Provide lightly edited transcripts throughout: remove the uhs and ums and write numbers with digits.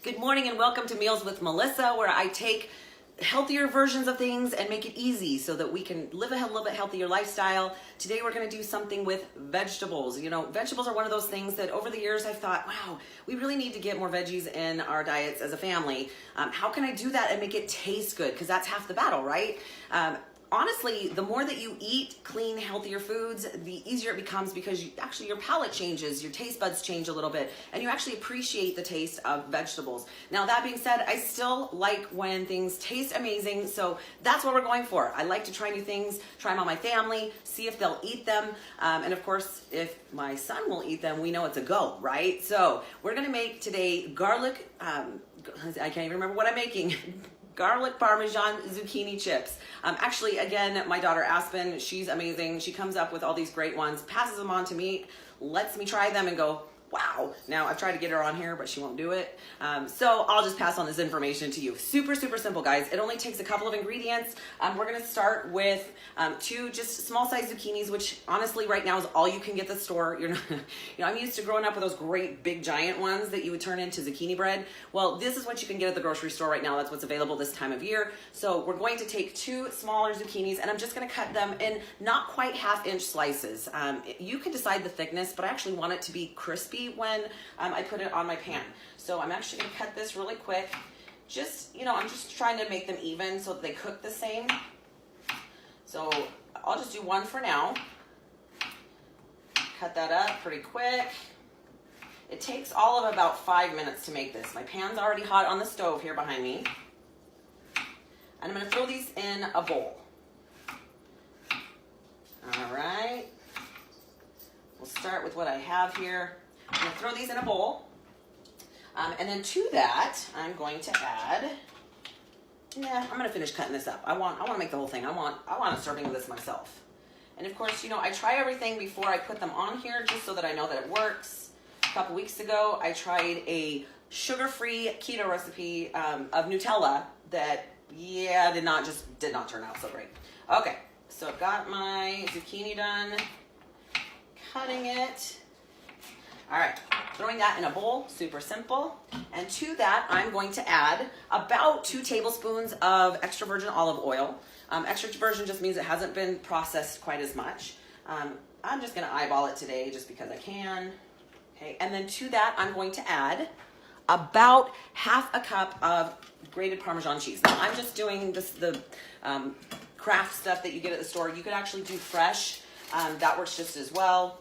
Good morning and welcome to Meals with Melissa, where I take healthier versions of things and make it easy so that we can live a little bit healthier lifestyle. Today we're going to do something with vegetables. You know, vegetables are one of those things that over the years I've thought, wow, we really need to get more veggies in our diets as a family. How can I do that and make it taste good? Because that's half the battle, right? Honestly, the more that you eat clean, healthier foods, the easier it becomes because your palate changes, your taste buds change a little bit, and you actually appreciate the taste of vegetables. Now, that being said, I still like when things taste amazing, so that's what we're going for. I like to try new things, try them on my family, see if they'll eat them, and of course, if my son will eat them, we know it's a go, right? So we're gonna make today garlic, I can't even remember what I'm making. Garlic Parmesan Zucchini Chips. Actually, again, my daughter Aspen, she's amazing. She comes up with all these great ones, passes them on to me, lets me try them and go, wow. Now, I've tried to get her on here, but she won't do it. So I'll just pass on this information to you. Super, super simple, guys. It only takes a couple of ingredients. We're gonna start with two just small size zucchinis, which honestly right now is all you can get at the store. You're not, I'm used to growing up with those great big giant ones that you would turn into zucchini bread. Well, this is what you can get at the grocery store right now. That's what's available this time of year. So we're going to take two smaller zucchinis and I'm just gonna cut them in not quite 1/2-inch slices. You can decide the thickness, but I actually want it to be crispy when I put it on my pan. So I'm actually gonna cut this really quick. I'm just trying to make them even so that they cook the same. So I'll just do one for now. Cut that up pretty quick. It takes all of about 5 minutes to make this. My pan's already hot on the stove here behind me. And I'm gonna throw these in a bowl. All right. We'll start with what I have here. I'm gonna throw these in a bowl. And then to that, I'm going to add, I'm gonna finish cutting this up. I want to make the whole thing. I want a serving of this myself. And of course, I try everything before I put them on here just so that I know that it works. A couple weeks ago, I tried a sugar-free keto recipe of Nutella that, did not turn out so great. Okay, so I've got my zucchini done, cutting it. All right, throwing that in a bowl, super simple. And to that, I'm going to add about 2 tablespoons of extra virgin olive oil. Extra virgin just means it hasn't been processed quite as much. I'm just gonna eyeball it today just because I can. Okay, and then to that, I'm going to add about 1/2 cup of grated Parmesan cheese. Now, I'm just doing the craft stuff that you get at the store. You could actually do fresh. That works just as well.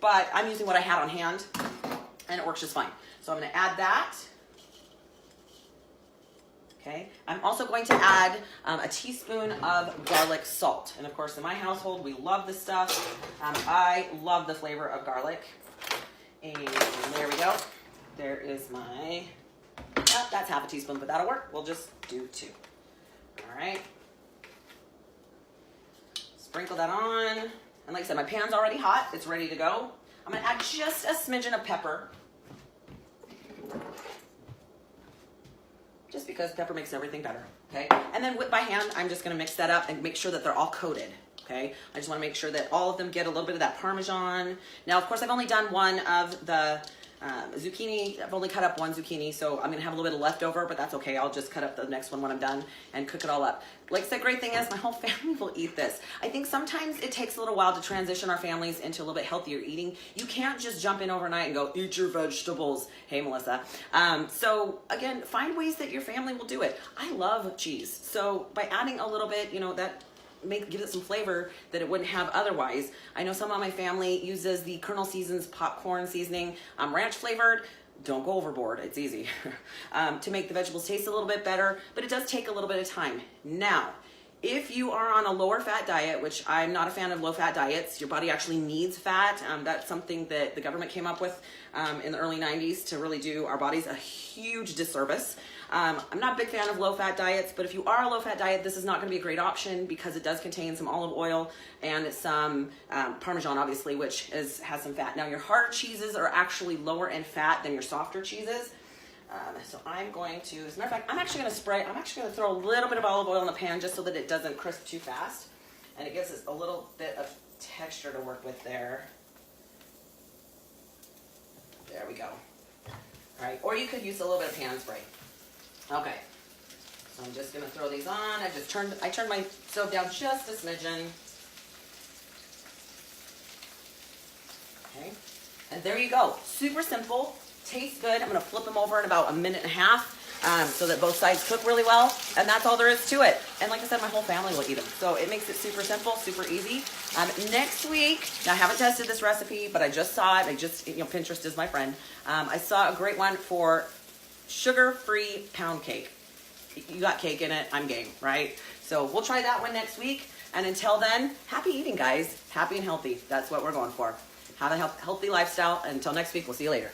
But I'm using what I had on hand, and it works just fine. So I'm gonna add that. Okay, I'm also going to add a teaspoon of garlic salt. And of course, in my household, we love this stuff. I love the flavor of garlic. And there we go. There is my, that's 1/2 teaspoon, but that'll work. We'll just do 2. All right. Sprinkle that on. And like I said, my pan's already hot. It's ready to go. I'm gonna add just a smidgen of pepper. Just because pepper makes everything better, okay? And then by hand, I'm just gonna mix that up and make sure that they're all coated, okay? I just wanna make sure that all of them get a little bit of that Parmesan. Now, of course, I've only done one of the zucchini. I've only cut up 1 zucchini, so I'm gonna have a little bit of leftover, but that's okay. I'll just cut up the next one when I'm done and cook it all up. Like I said, great thing is my whole family will eat this. I think sometimes it takes a little while to transition our families into a little bit healthier eating. You can't just jump in overnight and go, eat your vegetables. Hey, Melissa. So again, find ways that your family will do it. I love cheese. So by adding a little bit, that gives it some flavor that it wouldn't have otherwise. I know some of my family uses the Colonel Seasons popcorn seasoning, ranch flavored. Don't go overboard, it's easy. To make the vegetables taste a little bit better, but it does take a little bit of time. Now, if you are on a lower fat diet, which I'm not a fan of low fat diets, your body actually needs fat. That's something that the government came up with in the early 90s to really do our bodies a huge disservice. I'm not a big fan of low-fat diets, but if you are a low-fat diet, this is not going to be a great option because it does contain some olive oil and some Parmesan, obviously, which has some fat. Now, your hard cheeses are actually lower in fat than your softer cheeses. So I'm going to, as a matter of fact, I'm actually going to throw a little bit of olive oil in the pan just so that it doesn't crisp too fast. And it gives us a little bit of texture to work with there. There we go. right? Or you could use a little bit of pan spray. Okay, so I'm just gonna throw these on. I turned my stove down just a smidgen. Okay, and there you go. Super simple, tastes good. I'm gonna flip them over in about a minute and a half so that both sides cook really well. And that's all there is to it. And like I said, my whole family will eat them. So it makes it super simple, super easy. Next week, now I haven't tested this recipe, but I just saw it. Pinterest is my friend. I saw a great one for sugar-free pound cake. You got cake in it, I'm game, right? So we'll try that one next week. And until then, happy eating, guys. Happy and healthy. That's what we're going for. Have a healthy lifestyle. Until next week, we'll see you later.